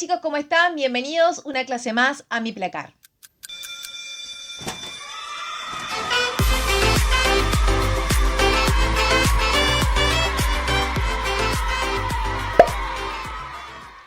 chicos, ¿cómo están? Bienvenidos una clase más a Mi Placar.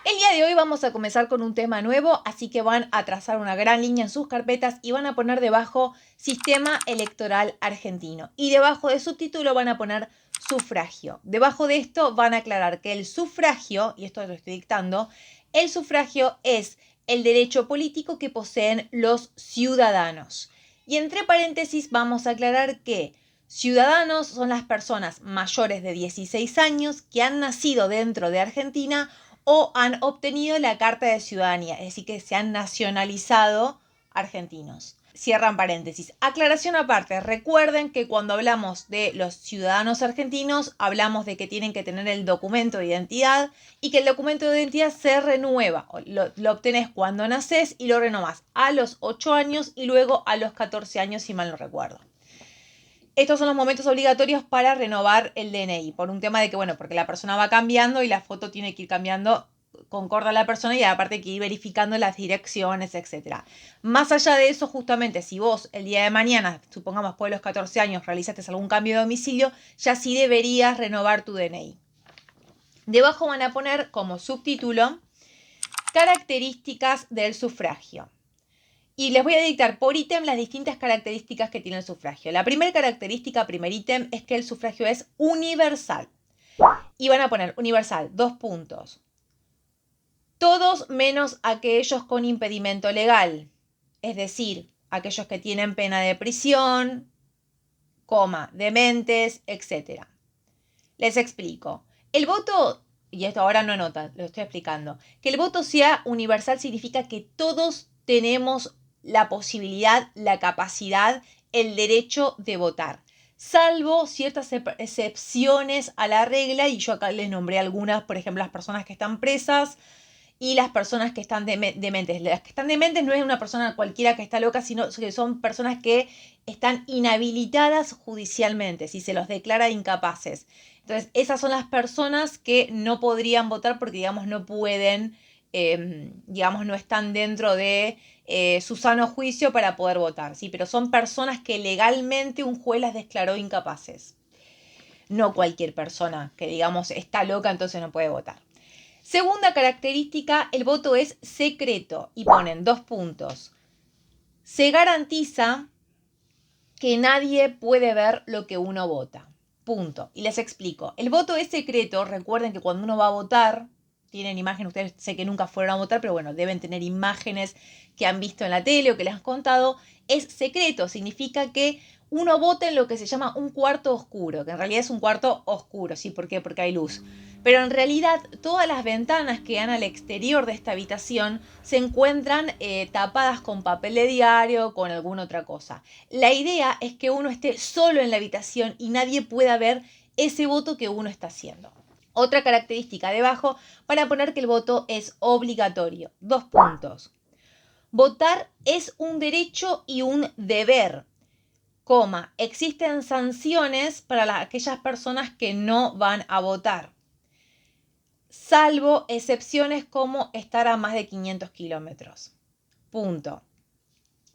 El día de hoy vamos a comenzar con un tema nuevo, así que van a trazar una gran línea en sus carpetas y van a poner debajo Sistema Electoral Argentino. Y debajo de subtítulo van a poner sufragio. Debajo de esto van a aclarar que el sufragio, y esto lo estoy dictando, el sufragio es el derecho político que poseen los ciudadanos. Y entre paréntesis vamos a aclarar que ciudadanos son las personas mayores de 16 años que han nacido dentro de Argentina o han obtenido la carta de ciudadanía, es decir, que se han nacionalizado argentinos. Cierran paréntesis. Aclaración aparte, recuerden que cuando hablamos de los ciudadanos argentinos, hablamos de que tienen que tener el documento de identidad y que el documento de identidad se renueva. Lo obtenés cuando nacés y lo renovás a los 8 años y luego a los 14 años, si mal no recuerdo. Estos son los momentos obligatorios para renovar el DNI, por un tema de que, bueno, porque la persona va cambiando y la foto tiene que ir cambiando concorda a la persona y aparte hay que ir verificando las direcciones, etc. Más allá de eso, justamente, si vos el día de mañana, supongamos después de los 14 años, realizaste algún cambio de domicilio, ya sí deberías renovar tu DNI. Debajo van a poner como subtítulo características del sufragio. Y les voy a dictar por ítem las distintas características que tiene el sufragio. La primera característica, primer ítem, es que el sufragio es universal. Y van a poner universal, 2 puntos. Todos menos aquellos con impedimento legal. Es decir, aquellos que tienen pena de prisión, dementes, etc. Les explico. El voto, y esto ahora no notan, lo estoy explicando, que el voto sea universal significa que todos tenemos la posibilidad, la capacidad, el derecho de votar, salvo ciertas excepciones a la regla, y yo acá les nombré algunas, por ejemplo, las personas que están presas y las personas que están dementes. Las que están dementes no es una persona cualquiera que está loca, sino que son personas que están inhabilitadas judicialmente, si se los declara incapaces. Entonces, esas son las personas que no podrían votar porque, digamos, no pueden, digamos, no están dentro de su sano juicio para poder votar, ¿sí? Pero son personas que legalmente un juez las declaró incapaces. No cualquier persona que, digamos, está loca, entonces no puede votar. Segunda característica, el voto es secreto y ponen 2 puntos. Se garantiza que nadie puede ver lo que uno vota. Punto. Y les explico. El voto es secreto. Recuerden que cuando uno va a votar, tienen imágenes, ustedes sé que nunca fueron a votar, pero bueno, deben tener imágenes que han visto en la tele o que les han contado. Es secreto, significa que uno vota en lo que se llama un cuarto oscuro, que en realidad es un cuarto oscuro, ¿sí? ¿Por qué? Porque hay luz. Pero en realidad todas las ventanas que dan al exterior de esta habitación se encuentran tapadas con papel de diario, con alguna otra cosa. La idea es que uno esté solo en la habitación y nadie pueda ver ese voto que uno está haciendo. Otra característica debajo para poner que el voto es obligatorio. 2 puntos. Votar es un derecho y un deber. Existen sanciones para aquellas personas que no van a votar, salvo excepciones como estar a más de 500 kilómetros. Punto.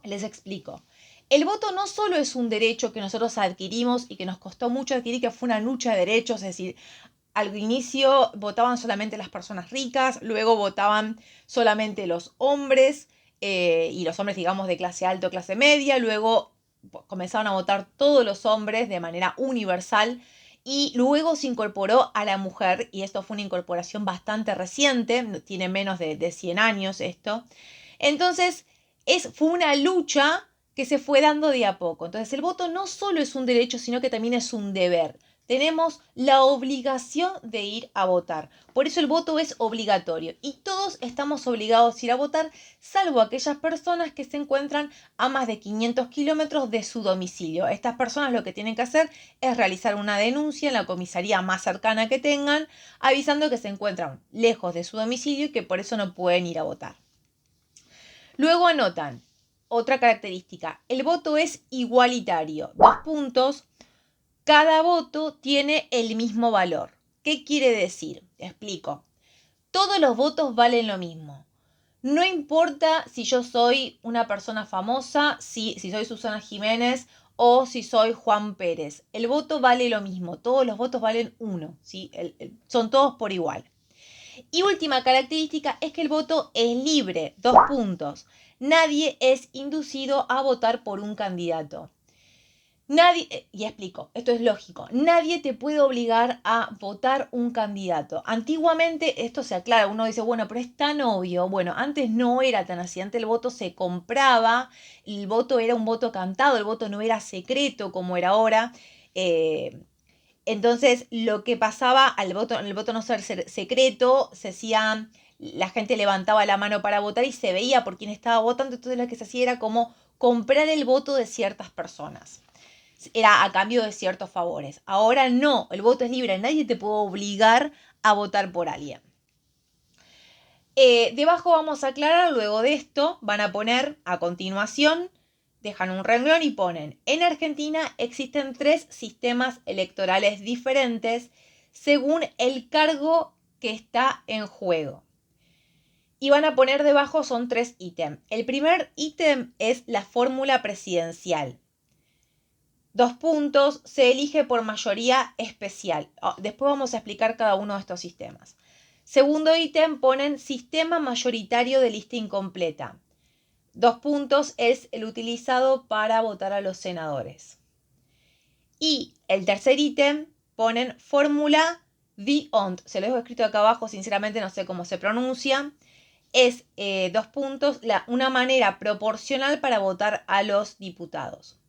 Les explico. El voto no solo es un derecho que nosotros adquirimos y que nos costó mucho adquirir, que fue una lucha de derechos, es decir, al inicio votaban solamente las personas ricas, luego votaban solamente los hombres, y los hombres, digamos, de clase alta o clase media, luego comenzaron a votar todos los hombres de manera universal y luego se incorporó a la mujer, y esto fue una incorporación bastante reciente, tiene menos de 100 años esto. Entonces, fue una lucha que se fue dando de a poco. Entonces, el voto no solo es un derecho, sino que también es un deber. Tenemos la obligación de ir a votar. Por eso el voto es obligatorio y todos estamos obligados a ir a votar, salvo aquellas personas que se encuentran a más de 500 kilómetros de su domicilio. Estas personas lo que tienen que hacer es realizar una denuncia en la comisaría más cercana que tengan, avisando que se encuentran lejos de su domicilio y que por eso no pueden ir a votar. Luego anotan otra característica. El voto es igualitario. 2 puntos. Cada voto tiene el mismo valor. ¿Qué quiere decir? Te explico. Todos los votos valen lo mismo. No importa si yo soy una persona famosa, si soy Susana Jiménez o si soy Juan Pérez. El voto vale lo mismo, todos los votos valen uno, ¿sí? Son todos por igual. Y última característica es que el voto es libre, 2 puntos. Nadie es inducido a votar por un candidato. Nadie, y explico, esto es lógico, nadie te puede obligar a votar un candidato. Antiguamente esto se aclara, uno dice, bueno, pero es tan obvio. Bueno, antes no era tan así, antes el voto se compraba, el voto era un voto cantado, el voto no era secreto como era ahora. Entonces, lo que pasaba al voto, el voto no ser secreto, se hacía, la gente levantaba la mano para votar y se veía por quién estaba votando, entonces lo que se hacía era como comprar el voto de ciertas personas. Era a cambio de ciertos favores. Ahora no, el voto es libre, nadie te puede obligar a votar por alguien. Debajo vamos a aclarar, luego de esto, van a poner a continuación, dejan un renglón y ponen, en Argentina existen 3 sistemas electorales diferentes según el cargo que está en juego. Y van a poner debajo, son 3 ítems. El primer ítem es la fórmula presidencial. 2 puntos, se elige por mayoría especial. Después vamos a explicar cada uno de estos sistemas. Segundo ítem ponen sistema mayoritario de lista incompleta. 2 puntos es el utilizado para votar a los senadores. Y el tercer ítem ponen fórmula D'Hondt. Se lo dejo escrito acá abajo, sinceramente no sé cómo se pronuncia. Es 2 puntos, una manera proporcional para votar a los diputados.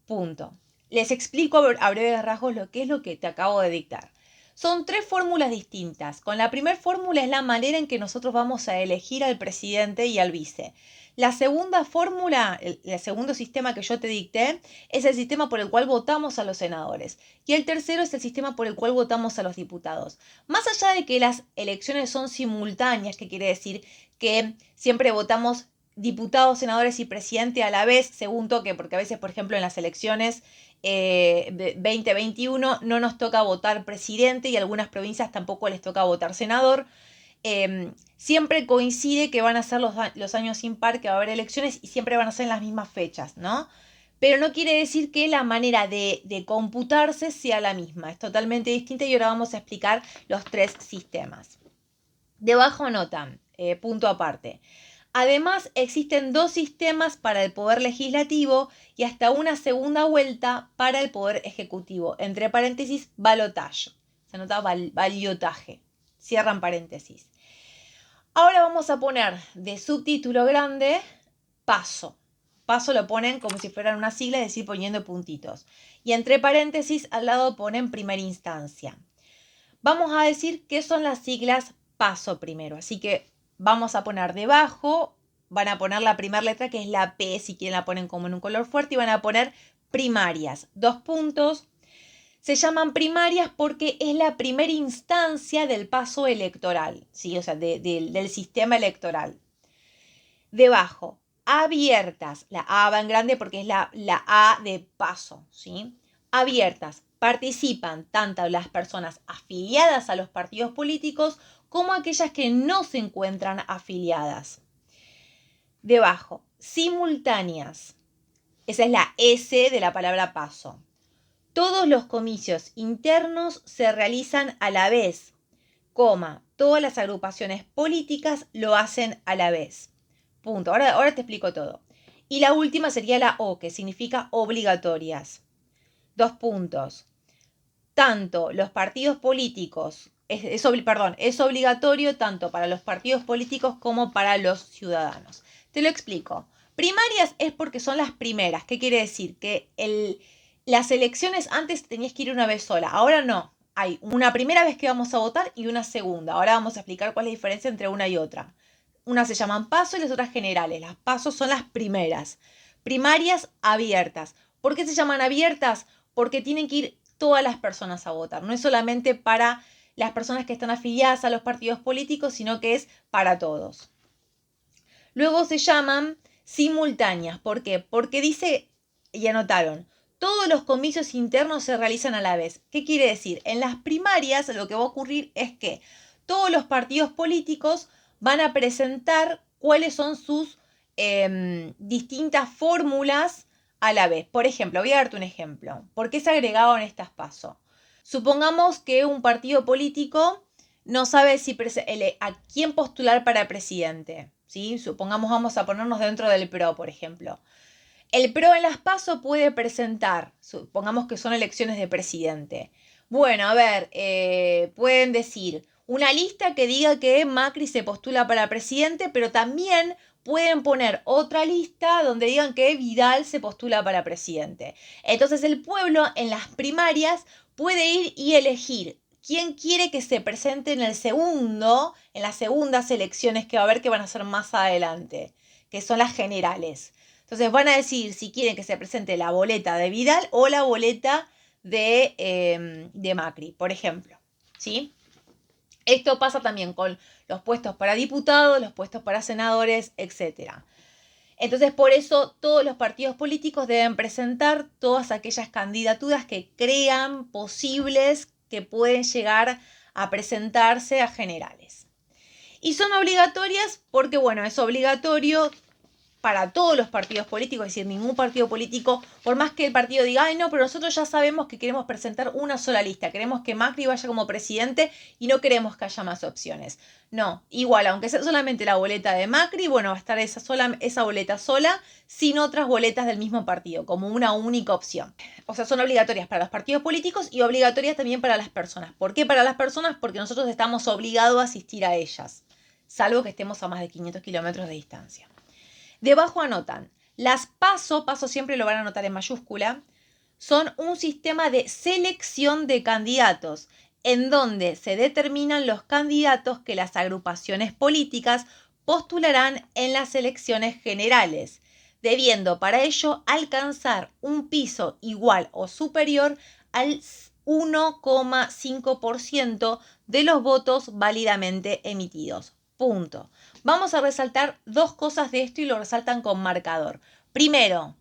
Punto. Les explico a breves rasgos lo que es lo que te acabo de dictar. Son 3 fórmulas distintas. Con la primera fórmula es la manera en que nosotros vamos a elegir al presidente y al vice. La segunda fórmula, el segundo sistema que yo te dicté, es el sistema por el cual votamos a los senadores. Y el tercero es el sistema por el cual votamos a los diputados. Más allá de que las elecciones son simultáneas, que quiere decir que siempre votamos diputados, senadores y presidente a la vez, según toque, porque a veces, por ejemplo, en las elecciones 2021 no nos toca votar presidente y a algunas provincias tampoco les toca votar senador. Siempre coincide que van a ser los años impar, que va a haber elecciones y siempre van a ser en las mismas fechas, ¿no? Pero no quiere decir que la manera de computarse sea la misma, es totalmente distinta y ahora vamos a explicar los 3 sistemas. Debajo notan, punto aparte. Además, existen 2 sistemas para el poder legislativo y hasta una segunda vuelta para el poder ejecutivo. Entre paréntesis, balotaje. Se nota baliotaje. Cierran paréntesis. Ahora vamos a poner de subtítulo grande paso. Paso lo ponen como si fueran una sigla, es decir, poniendo puntitos. Y entre paréntesis al lado ponen primera instancia. Vamos a decir qué son las siglas paso primero. Así que vamos a poner debajo, van a poner la primera letra que es la P, si quieren la ponen como en un color fuerte, y van a poner primarias. 2 puntos. Se llaman primarias porque es la primera instancia del paso electoral, ¿sí? O sea, del sistema electoral. Debajo, abiertas. La A va en grande porque es la A de paso, ¿sí? Abiertas. Participan tanto las personas afiliadas a los partidos políticos como aquellas que no se encuentran afiliadas. Debajo, simultáneas. Esa es la S de la palabra paso. Todos los comicios internos se realizan a la vez, todas las agrupaciones políticas lo hacen a la vez. Punto. Ahora te explico todo. Y la última sería la O, que significa obligatorias. 2 puntos. Tanto los partidos políticos, es obligatorio tanto para los partidos políticos como para los ciudadanos. Te lo explico. Primarias es porque son las primeras. ¿Qué quiere decir? Que las elecciones antes tenías que ir una vez sola, ahora no. Hay una primera vez que vamos a votar y una segunda. Ahora vamos a explicar cuál es la diferencia entre una y otra. Unas se llaman paso y las otras generales. Las pasos son las primeras. Primarias abiertas. ¿Por qué se llaman abiertas? Porque tienen que ir todas las personas a votar. No es solamente para las personas que están afiliadas a los partidos políticos, sino que es para todos. Luego se llaman simultáneas. ¿Por qué? Porque dice, y anotaron, todos los comicios internos se realizan a la vez. ¿Qué quiere decir? En las primarias lo que va a ocurrir es que todos los partidos políticos van a presentar cuáles son sus distintas fórmulas a la vez. Por ejemplo, voy a darte un ejemplo. ¿Por qué se agregaban estas PASO? Supongamos que un partido político no sabe si a quién postular para presidente, ¿sí? Supongamos, vamos a ponernos dentro del PRO, por ejemplo. El PRO en las PASO puede presentar, supongamos que son elecciones de presidente. Bueno, a ver, pueden decir una lista que diga que Macri se postula para presidente, pero también pueden poner otra lista donde digan que Vidal se postula para presidente. Entonces el pueblo en las primarias puede ir y elegir quién quiere que se presente en las segundas elecciones que va a haber, que van a ser más adelante, que son las generales. Entonces van a decidir si quieren que se presente la boleta de Vidal o la boleta de Macri, por ejemplo, ¿sí? Esto pasa también con los puestos para diputados, los puestos para senadores, etc. Entonces, por eso todos los partidos políticos deben presentar todas aquellas candidaturas que crean posibles que pueden llegar a presentarse a generales. Y son obligatorias porque, bueno, es obligatorio para todos los partidos políticos, es decir, ningún partido político, por más que el partido diga, ay no, pero nosotros ya sabemos que queremos presentar una sola lista, queremos que Macri vaya como presidente y no queremos que haya más opciones. No, igual, aunque sea solamente la boleta de Macri, bueno, va a estar esa boleta sola, sin otras boletas del mismo partido, como una única opción. O sea, son obligatorias para los partidos políticos y obligatorias también para las personas. ¿Por qué para las personas? Porque nosotros estamos obligados a asistir a ellas, salvo que estemos a más de 500 kilómetros de distancia. Debajo anotan, las PASO siempre lo van a anotar en mayúscula, son un sistema de selección de candidatos, en donde se determinan los candidatos que las agrupaciones políticas postularán en las elecciones generales, debiendo para ello alcanzar un piso igual o superior al 1,5% de los votos válidamente emitidos. Punto. Vamos a resaltar dos cosas de esto y lo resaltan con marcador. Primero,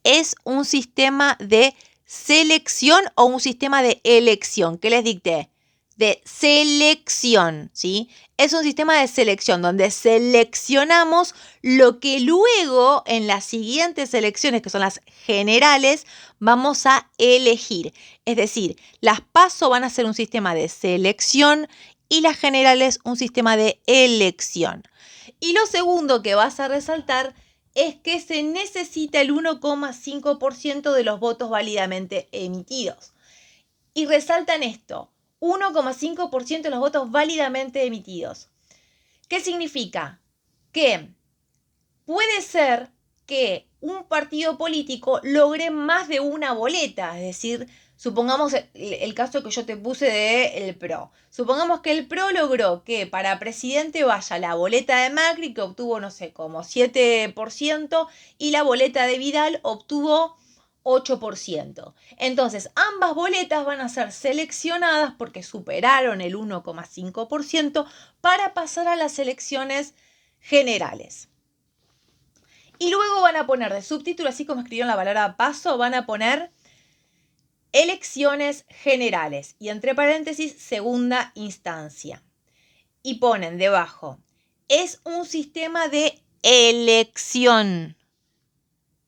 ¿es un sistema de selección o un sistema de elección? ¿Qué les dicté? De selección, ¿sí? Es un sistema de selección donde seleccionamos lo que luego en las siguientes elecciones, que son las generales, vamos a elegir. Es decir, las PASO van a ser un sistema de selección y las generales un sistema de elección. Y lo segundo que vas a resaltar es que se necesita el 1,5% de los votos válidamente emitidos. Y resaltan esto, 1,5% de los votos válidamente emitidos. ¿Qué significa? Que puede ser que un partido político logre más de una boleta, es decir, supongamos el caso que yo te puse del PRO. Supongamos que el PRO logró que para presidente vaya la boleta de Macri, que obtuvo, no sé, como 7%, y la boleta de Vidal obtuvo 8%. Entonces, ambas boletas van a ser seleccionadas porque superaron el 1,5% para pasar a las elecciones generales. Y luego van a poner de subtítulo, así como escribieron la palabra PASO, van a poner elecciones generales y entre paréntesis segunda instancia. Y ponen debajo, es un sistema de elección,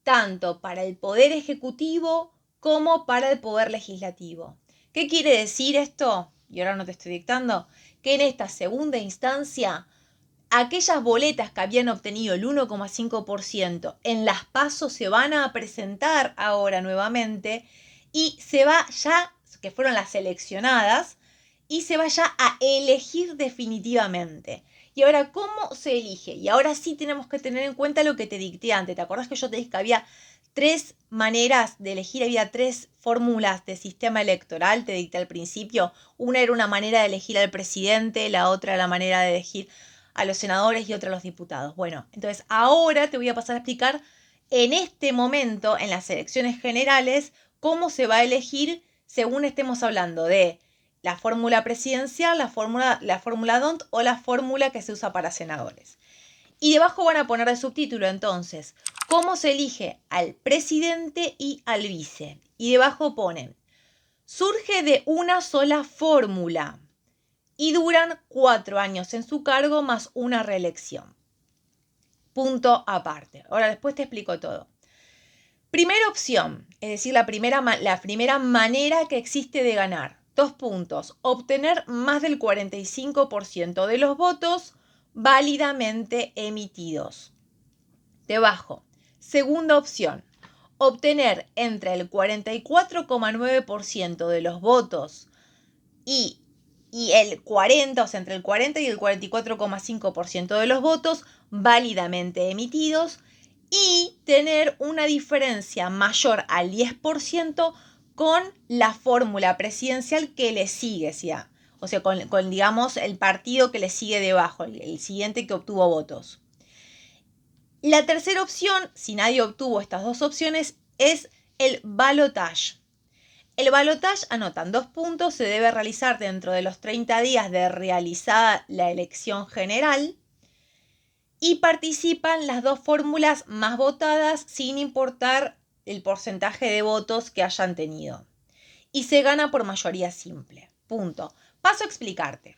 tanto para el poder ejecutivo como para el poder legislativo. ¿Qué quiere decir esto? Y ahora no te estoy dictando, que en esta segunda instancia aquellas boletas que habían obtenido el 1,5% en las PASO se van a presentar ahora nuevamente y se va ya, que fueron las seleccionadas, y se va ya a elegir definitivamente. Y ahora, ¿cómo se elige? Y ahora sí tenemos que tener en cuenta lo que te dicté antes. ¿Te acordás que yo te dije que había 3 maneras de elegir? Había 3 fórmulas de sistema electoral, te dicté al principio. Una era una manera de elegir al presidente, la otra la manera de elegir a los senadores y otra a los diputados. Bueno, entonces ahora te voy a pasar a explicar en este momento, en las elecciones generales, cómo se va a elegir según estemos hablando de la fórmula presidencial, la fórmula DONT o la fórmula que se usa para senadores. Y debajo van a poner de subtítulo entonces cómo se elige al presidente y al vice. Y debajo ponen, surge de una sola fórmula y duran 4 años en su cargo más una reelección. punto aparte. Ahora después te explico todo. Primera opción, es decir, la primera manera que existe de ganar. 2 puntos. Obtener más del 45% de los votos válidamente emitidos. Debajo. Segunda opción. Obtener entre el 44,9% de los votos y el 40, o sea, entre el 40 y el 44,5% de los votos válidamente emitidos y tener una diferencia mayor al 10% con la fórmula presidencial que le sigue, ¿sí? O sea, con digamos, el partido que le sigue debajo, el siguiente que obtuvo votos. La tercera opción, si nadie obtuvo estas dos opciones, es el balotaje. El balotaje, anotan 2 puntos, se debe realizar dentro de los 30 días de realizada la elección general y participan las dos fórmulas más votadas sin importar el porcentaje de votos que hayan tenido. Y se gana por mayoría simple. Punto. Paso a explicarte.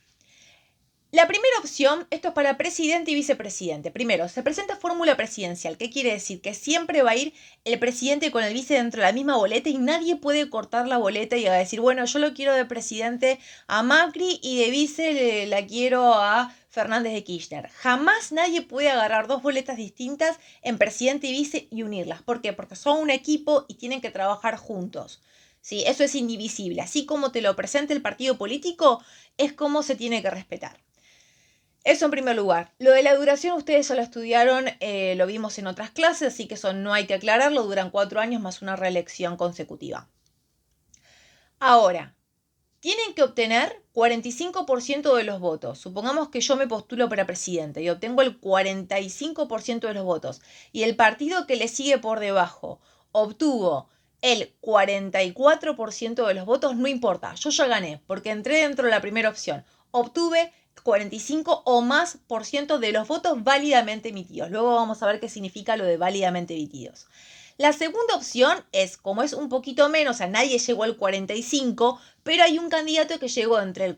La primera opción, esto es para presidente y vicepresidente. Primero, se presenta fórmula presidencial. ¿Qué quiere decir? Que siempre va a ir el presidente con el vice dentro de la misma boleta y nadie puede cortar la boleta y decir, bueno, yo lo quiero de presidente a Macri y de vice la quiero a Fernández de Kirchner. Jamás nadie puede agarrar dos boletas distintas en presidente y vice y unirlas. ¿Por qué? Porque son un equipo y tienen que trabajar juntos. ¿Sí? Eso es indivisible. Así como te lo presenta el partido político, es como se tiene que respetar. Eso en primer lugar. Lo de la duración ustedes ya lo estudiaron, lo vimos en otras clases, así que eso no hay que aclararlo. Duran 4 años más una reelección consecutiva. Ahora, tienen que obtener 45% de los votos. Supongamos que yo me postulo para presidente y obtengo el 45% de los votos y el partido que le sigue por debajo obtuvo el 44% de los votos, no importa, yo ya gané porque entré dentro de la primera opción. Obtuve 45 o más por ciento de los votos válidamente emitidos. Luego vamos a ver qué significa lo de válidamente emitidos. La segunda opción es, como es un poquito menos, o sea, nadie llegó al 45, pero hay un candidato que llegó entre el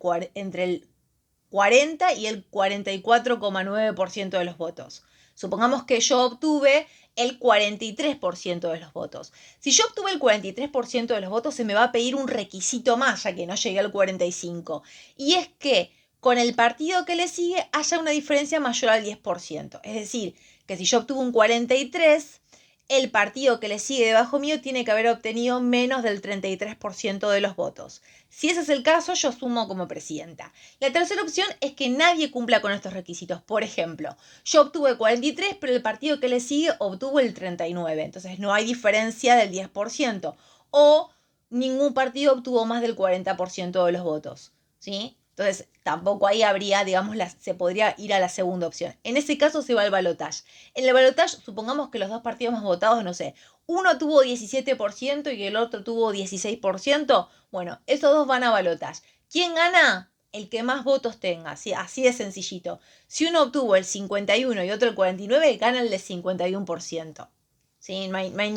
40 y el 44,9% de los votos. Supongamos que yo obtuve el 43% de los votos. Si yo obtuve el 43% de los votos, se me va a pedir un requisito más, ya que no llegué al 45%. Y es que con el partido que le sigue haya una diferencia mayor al 10%. Es decir, que si yo obtuve un 43%, el partido que le sigue debajo mío tiene que haber obtenido menos del 33% de los votos. Si ese es el caso, yo asumo como presidenta. La tercera opción es que nadie cumpla con estos requisitos. Por ejemplo, yo obtuve 43, pero el partido que le sigue obtuvo el 39. Entonces no hay diferencia del 10%. O ningún partido obtuvo más del 40% de los votos. ¿Sí? Entonces, tampoco ahí habría, digamos, se podría ir a la segunda opción. En ese caso se va al balotaje. En el balotaje, supongamos que los dos partidos más votados, no sé, uno tuvo 17% y el otro tuvo 16%. Bueno, esos dos van a balotaje. ¿Quién gana? El que más votos tenga, ¿sí? Así de sencillito. Si uno obtuvo el 51 y otro el 49, gana el de 51%. ¿Sí? No hay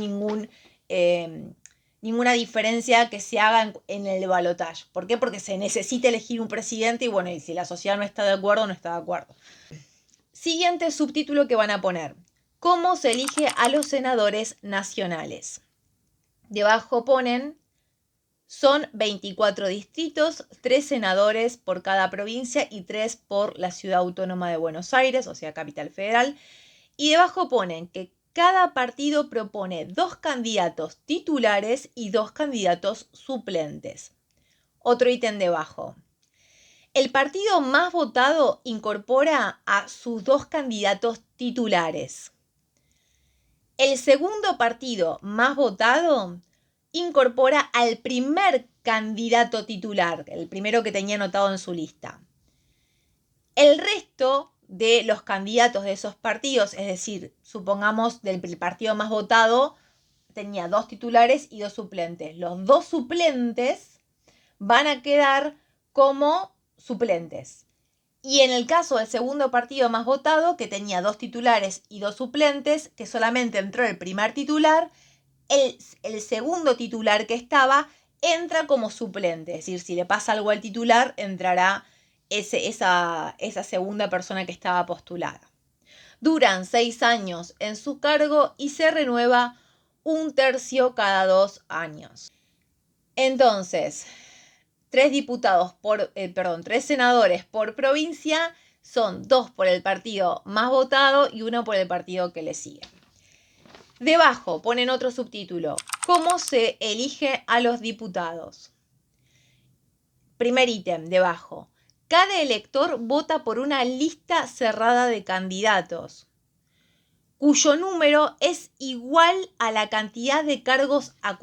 ninguna diferencia que se haga en el balotaje. ¿Por qué? Porque se necesita elegir un presidente y bueno, y si la sociedad no está de acuerdo, no está de acuerdo. Siguiente subtítulo que van a poner. ¿Cómo se elige a los senadores nacionales? Debajo ponen, son 24 distritos, 3 senadores por cada provincia y 3 por la Ciudad Autónoma de Buenos Aires, o sea, Capital Federal. Y debajo ponen que cada partido propone 2 candidatos titulares y 2 candidatos suplentes. Otro ítem debajo. El partido más votado incorpora a sus 2 candidatos titulares. El segundo partido más votado incorpora al primer candidato titular, el primero que tenía anotado en su lista. El resto de los candidatos de esos partidos, es decir, supongamos del partido más votado, tenía 2 titulares y 2 suplentes. Los 2 suplentes van a quedar como suplentes. Y en el caso del segundo partido más votado, que tenía 2 titulares y 2 suplentes, que solamente entró el primer titular, el segundo titular que estaba entra como suplente. Es decir, si le pasa algo al titular, entrará esa segunda persona que estaba postulada. duran 6 años en su cargo y se renueva 1/3 cada 2 años. Entonces, 3 senadores por provincia son 2 por el partido más votado y 1 por el partido que le sigue. Debajo ponen otro subtítulo: ¿cómo se elige a los diputados? Primer ítem, debajo. Cada elector vota por una lista cerrada de candidatos, cuyo número es igual a la cantidad de cargos a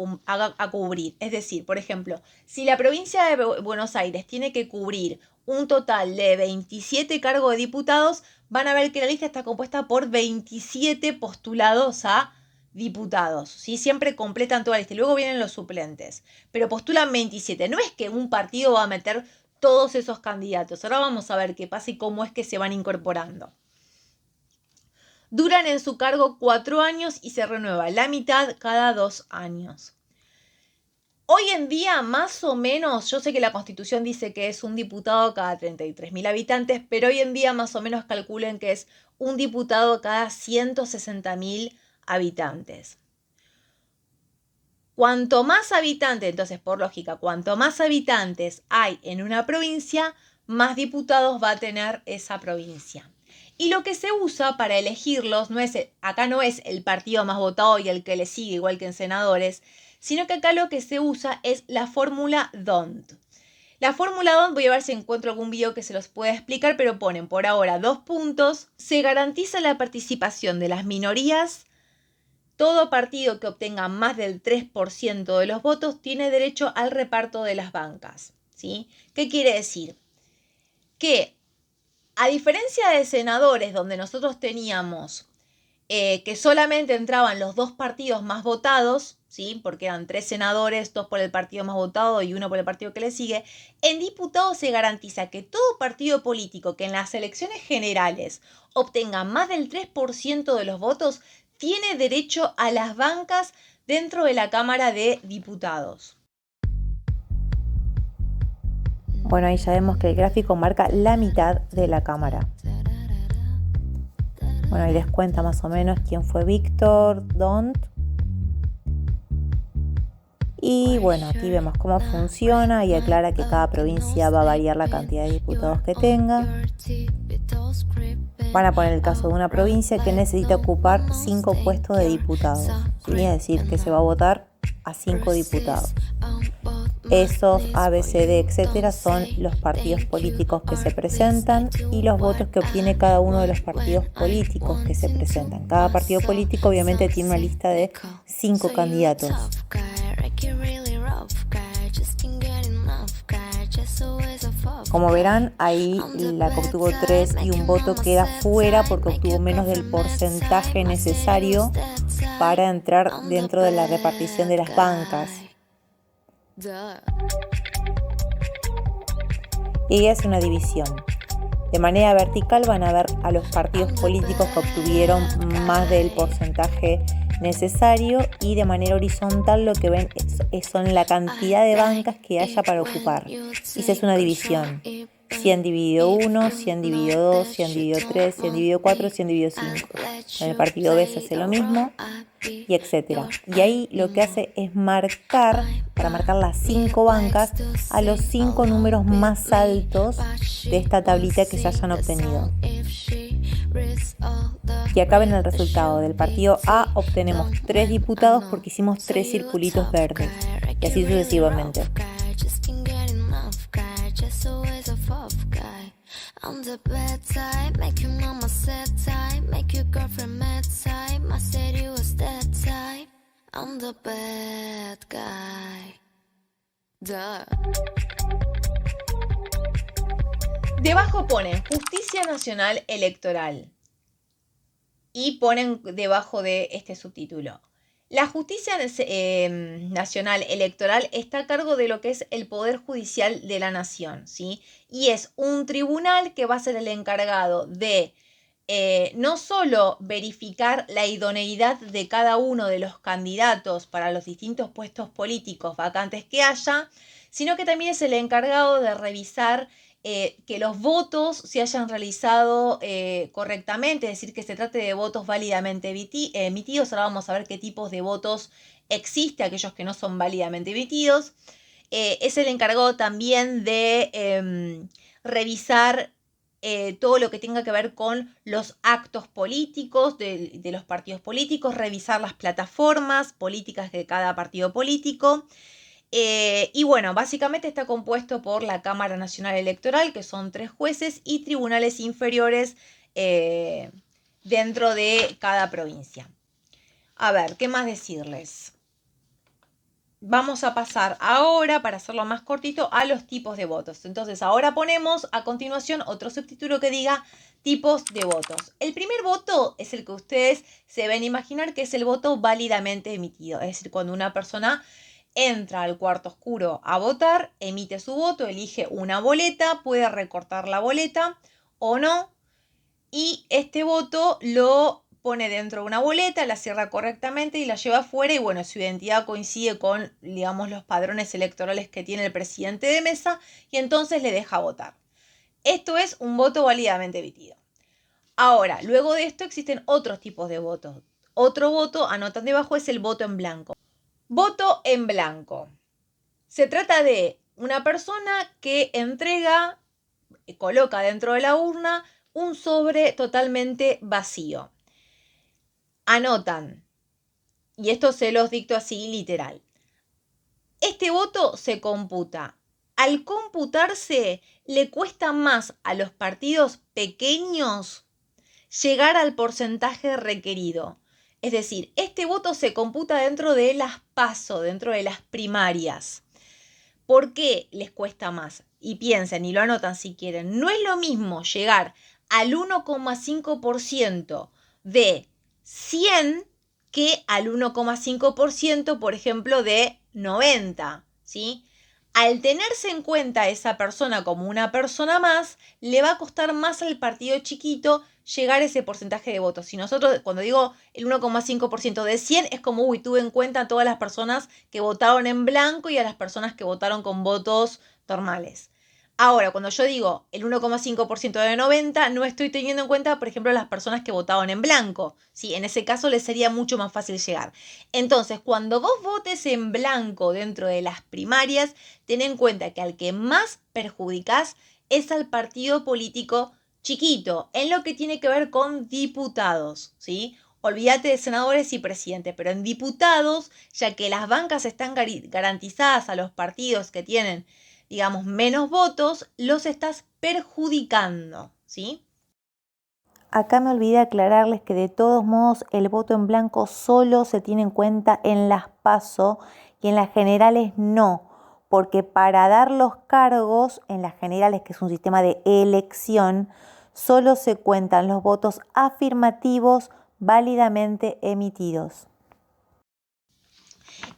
cubrir. Es decir, por ejemplo, si la provincia de Buenos Aires tiene que cubrir un total de 27 cargos de diputados, van a ver que la lista está compuesta por 27 postulados a diputados, ¿sí? Siempre completan toda la lista y luego vienen los suplentes, pero postulan 27. No es que un partido va a meter todos esos candidatos. Ahora vamos a ver qué pasa y cómo es que se van incorporando. Duran en su cargo 4 años y se renueva la mitad cada 2 años. Hoy en día, más o menos, yo sé que la Constitución dice que es un diputado cada 33.000 habitantes, pero hoy en día más o menos calculen que es un diputado cada 160.000 habitantes. Cuanto más habitantes, entonces por lógica, cuanto más habitantes hay en una provincia, más diputados va a tener esa provincia. Y lo que se usa para elegirlos, acá no es el partido más votado y el que le sigue, igual que en senadores, sino que acá lo que se usa es la fórmula D'Hondt. La fórmula D'Hondt, voy a ver si encuentro algún video que se los pueda explicar, pero ponen por ahora 2 puntos. Se garantiza la participación de las minorías. Todo partido que obtenga más del 3% de los votos tiene derecho al reparto de las bancas, ¿sí? ¿Qué quiere decir? Que a diferencia de senadores, donde nosotros teníamos que solamente entraban los 2 partidos más votados, ¿sí? Porque eran 3 senadores, 2 por el partido más votado y 1 por el partido que le sigue, en diputados se garantiza que todo partido político que en las elecciones generales obtenga más del 3% de los votos tiene derecho a las bancas dentro de la Cámara de Diputados. Bueno, ahí ya vemos que el gráfico marca la mitad de la Cámara. Bueno, ahí les cuenta más o menos quién fue Víctor D'Hondt. Y bueno, aquí vemos cómo funciona y aclara que cada provincia va a variar la cantidad de diputados que tenga. Van a poner el caso de una provincia que necesita ocupar 5 puestos de diputados. ¿Sí? Es decir, que se va a votar a 5 diputados. Esos A, B, C, D, etcétera, son los partidos políticos que se presentan y los votos que obtiene cada uno de los partidos políticos que se presentan. Cada partido político obviamente tiene una lista de 5 candidatos. Como verán, ahí la que obtuvo 3 y un voto queda fuera porque obtuvo menos del porcentaje necesario para entrar dentro de la repartición de las bancas. Y es una división. De manera vertical van a ver a los partidos políticos que obtuvieron más del porcentaje necesario y de manera horizontal lo que ven son la cantidad de bancas que haya para ocupar. Y esa es una división. 100 dividido 1, 100 dividido 2, 100 dividido 3, 100 dividido 4, 100 dividido 5. En el partido B se hace lo mismo y etcétera. Y ahí lo que hace es marcar, para marcar las 5 bancas, a los 5 números más altos de esta tablita que se hayan obtenido. Y acá ven el resultado. Del partido A obtenemos 3 diputados porque hicimos 3 circulitos verdes. Y así sucesivamente. I'm the bad type, make your mama sad type, make your girlfriend mad type, I said you was that type, I'm the bad guy. Duh. Debajo ponen Justicia Nacional Electoral y ponen debajo de este subtítulo: la Justicia Nacional Electoral está a cargo de lo que es el Poder Judicial de la Nación, ¿sí? Y es un tribunal que va a ser el encargado de no solo verificar la idoneidad de cada uno de los candidatos para los distintos puestos políticos vacantes que haya, sino que también es el encargado de revisar que los votos se hayan realizado correctamente, es decir, que se trate de votos válidamente emitidos. Ahora vamos a ver qué tipos de votos existe, aquellos que no son válidamente emitidos. Es el encargado también de revisar todo lo que tenga que ver con los actos políticos de los partidos políticos, revisar las plataformas políticas de cada partido político. Y bueno, básicamente está compuesto por la Cámara Nacional Electoral, que son 3 jueces, y tribunales inferiores dentro de cada provincia. A ver, ¿qué más decirles? Vamos a pasar ahora, para hacerlo más cortito, a los tipos de votos. Entonces, ahora ponemos a continuación otro subtítulo que diga tipos de votos. El primer voto es el que ustedes se deben imaginar, que es el voto válidamente emitido. Es decir, cuando una persona entra al cuarto oscuro a votar, emite su voto, elige una boleta, puede recortar la boleta o no, y este voto lo pone dentro de una boleta, la cierra correctamente y la lleva afuera, y bueno, su identidad coincide con, digamos, los padrones electorales que tiene el presidente de mesa, y entonces le deja votar. Esto es un voto válidamente emitido. Ahora, luego de esto existen otros tipos de votos. Otro voto, anotan debajo, es el voto en blanco. Voto en blanco. Se trata de una persona que entrega, coloca dentro de la urna un sobre totalmente vacío. Anotan, y esto se los dicto así literal. Este voto se computa. Al computarse, le cuesta más a los partidos pequeños llegar al porcentaje requerido. Es decir, este voto se computa dentro de las PASO, dentro de las primarias. ¿Por qué les cuesta más? Y piensen y lo anotan si quieren. No es lo mismo llegar al 1,5% de 100 que al 1,5%, por ejemplo, de 90, ¿sí? Al tenerse en cuenta esa persona como una persona más, le va a costar más al partido chiquito llegar a ese porcentaje de votos. Si nosotros, cuando digo el 1,5% de 100, es como, tuve en cuenta a todas las personas que votaron en blanco y a las personas que votaron con votos normales. Ahora, cuando yo digo el 1,5% de 90, no estoy teniendo en cuenta, por ejemplo, las personas que votaban en blanco. ¿Sí? En ese caso les sería mucho más fácil llegar. Entonces, cuando vos votes en blanco dentro de las primarias, ten en cuenta que al que más perjudicás es al partido político chiquito, en lo que tiene que ver con diputados, ¿sí? Olvídate de senadores y presidentes, pero en diputados, ya que las bancas están garantizadas a los partidos que tienen, digamos, menos votos, los estás perjudicando, ¿sí? Acá me olvidé aclararles que de todos modos el voto en blanco solo se tiene en cuenta en las PASO y en las generales no, porque para dar los cargos en las generales, que es un sistema de elección, solo se cuentan los votos afirmativos válidamente emitidos.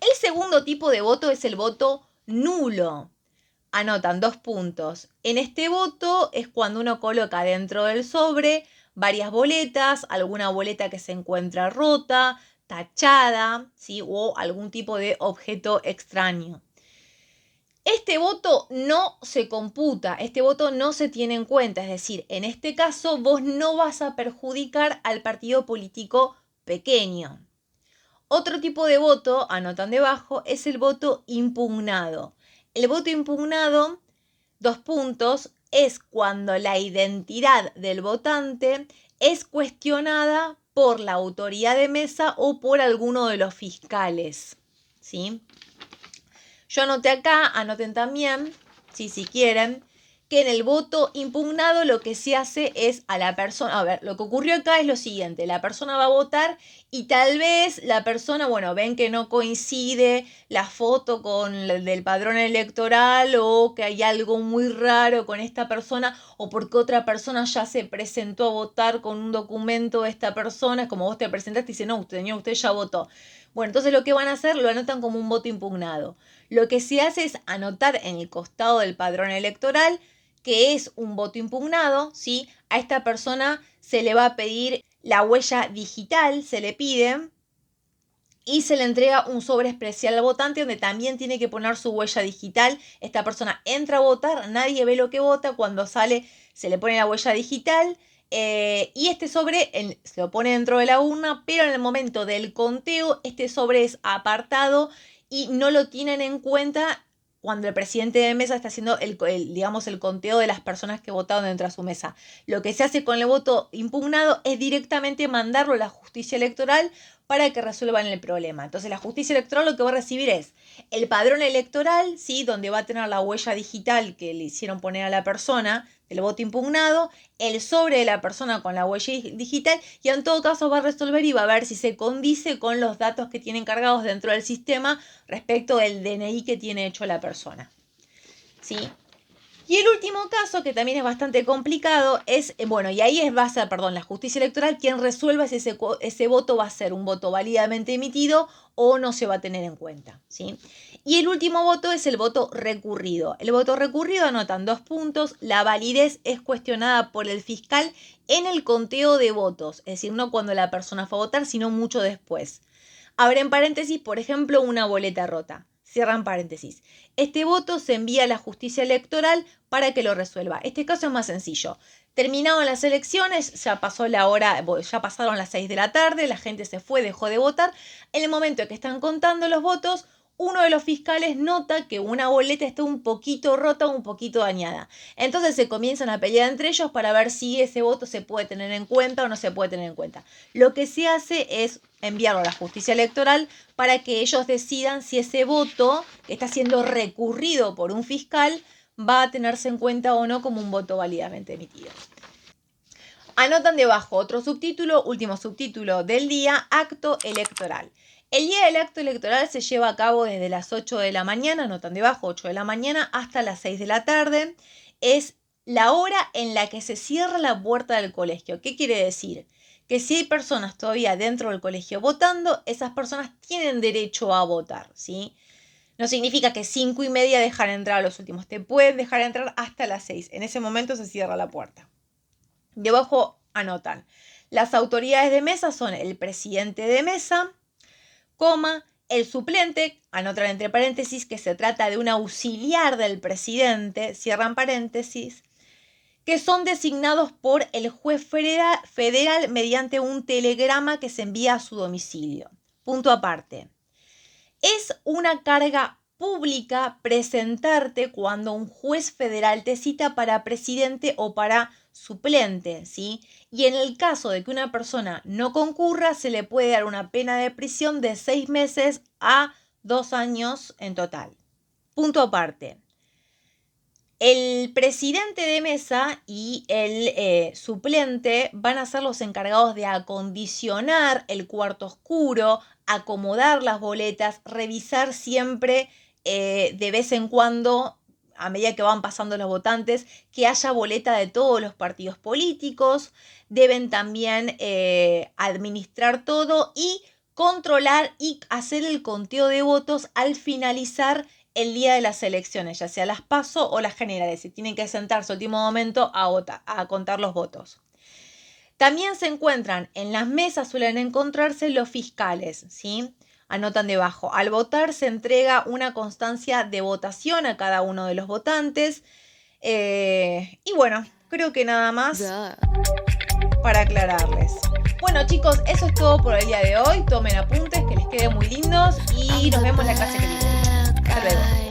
El segundo tipo de voto es el voto nulo. Anotan 2 puntos. En este voto es cuando uno coloca dentro del sobre varias boletas, alguna boleta que se encuentra rota, tachada, ¿sí? O algún tipo de objeto extraño. Este voto no se computa, este voto no se tiene en cuenta, es decir, en este caso vos no vas a perjudicar al partido político pequeño. Otro tipo de voto, anotan debajo, es el voto impugnado. El voto impugnado, 2 puntos, es cuando la identidad del votante es cuestionada por la autoridad de mesa o por alguno de los fiscales, ¿sí? Yo anoté acá, anoten también, si quieren, que en el voto impugnado lo que se hace es a la persona, a ver, lo que ocurrió acá es lo siguiente, la persona va a votar y tal vez la persona, bueno, ven que no coincide la foto con el del padrón electoral, o que hay algo muy raro con esta persona, o porque otra persona ya se presentó a votar con un documento de esta persona, es como vos te presentaste y dice, no, señor, usted ya votó. Bueno, entonces lo que van a hacer, lo anotan como un voto impugnado. Lo que se hace es anotar en el costado del padrón electoral que es un voto impugnado, ¿sí? A esta persona se le va a pedir la huella digital, se le pide, y se le entrega un sobre especial al votante donde también tiene que poner su huella digital. Esta persona entra a votar, nadie ve lo que vota, cuando sale se le pone la huella digital y este sobre se lo pone dentro de la urna, pero en el momento del conteo este sobre es apartado y no lo tienen en cuenta cuando el presidente de mesa está haciendo el conteo de las personas que votaron dentro de su mesa. Lo que se hace con el voto impugnado es directamente mandarlo a la justicia electoral para que resuelvan el problema. Entonces la justicia electoral lo que va a recibir es el padrón electoral, ¿sí? Donde va a tener la huella digital que le hicieron poner a la persona del voto impugnado, el sobre de la persona con la huella digital y en todo caso va a resolver y va a ver si se condice con los datos que tienen cargados dentro del sistema respecto del DNI que tiene hecho la persona. ¿Sí? Y el último caso, que también es bastante complicado, es, y ahí va a ser, la justicia electoral quien resuelva si ese voto va a ser un voto válidamente emitido o no se va a tener en cuenta, ¿sí? Y el último voto es el voto recurrido. El voto recurrido anotan 2 puntos. La validez es cuestionada por el fiscal en el conteo de votos, es decir, no cuando la persona fue a votar, sino mucho después. Abren paréntesis, por ejemplo, una boleta rota. Cierran paréntesis. Este voto se envía a la justicia electoral para que lo resuelva. Este caso es más sencillo. Terminaron las elecciones, ya pasó la hora, ya pasaron las 6 de la tarde, la gente se fue, dejó de votar. En el momento en que están contando los votos, uno de los fiscales nota que una boleta está un poquito rota, un poquito dañada. Entonces se comienzan a pelear entre ellos para ver si ese voto se puede tener en cuenta o no se puede tener en cuenta. Lo que se hace es enviarlo a la justicia electoral para que ellos decidan si ese voto que está siendo recurrido por un fiscal va a tenerse en cuenta o no como un voto válidamente emitido. Anotan debajo otro subtítulo, último subtítulo del día, acto electoral. El día del acto electoral se lleva a cabo desde las 8 de la mañana, anotan debajo 8 de la mañana, hasta las 6 de la tarde. Es la hora en la que se cierra la puerta del colegio. ¿Qué quiere decir? Que si hay personas todavía dentro del colegio votando, esas personas tienen derecho a votar, ¿sí? No significa que 5:30 dejan entrar a los últimos. Te pueden dejar entrar hasta las 6. En ese momento se cierra la puerta. Debajo anotan. Las autoridades de mesa son el presidente de mesa, el suplente, anotan entre paréntesis que se trata de un auxiliar del presidente, cierran paréntesis, que son designados por el juez federal mediante un telegrama que se envía a su domicilio. Punto aparte. Es una carga pública presentarte cuando un juez federal te cita para presidente o para suplente, ¿sí? Y en el caso de que una persona no concurra, se le puede dar una pena de prisión de 6 meses a 2 años en total. Punto aparte. El presidente de mesa y el suplente van a ser los encargados de acondicionar el cuarto oscuro, acomodar las boletas, revisar siempre de vez en cuando, a medida que van pasando los votantes, que haya boleta de todos los partidos políticos. Deben también administrar todo y controlar y hacer el conteo de votos al finalizar el día de las elecciones, ya sea las PASO o las generales, si tienen que sentarse al último momento a contar los votos. También se encuentran en las mesas, suelen encontrarse los fiscales, ¿sí? Anotan debajo. Al votar se entrega una constancia de votación a cada uno de los votantes. Y bueno, creo que nada más para aclararles. Bueno chicos, eso es todo por el día de hoy. Tomen apuntes, que les queden muy lindos y nos vemos en la clase que viene. Hasta luego.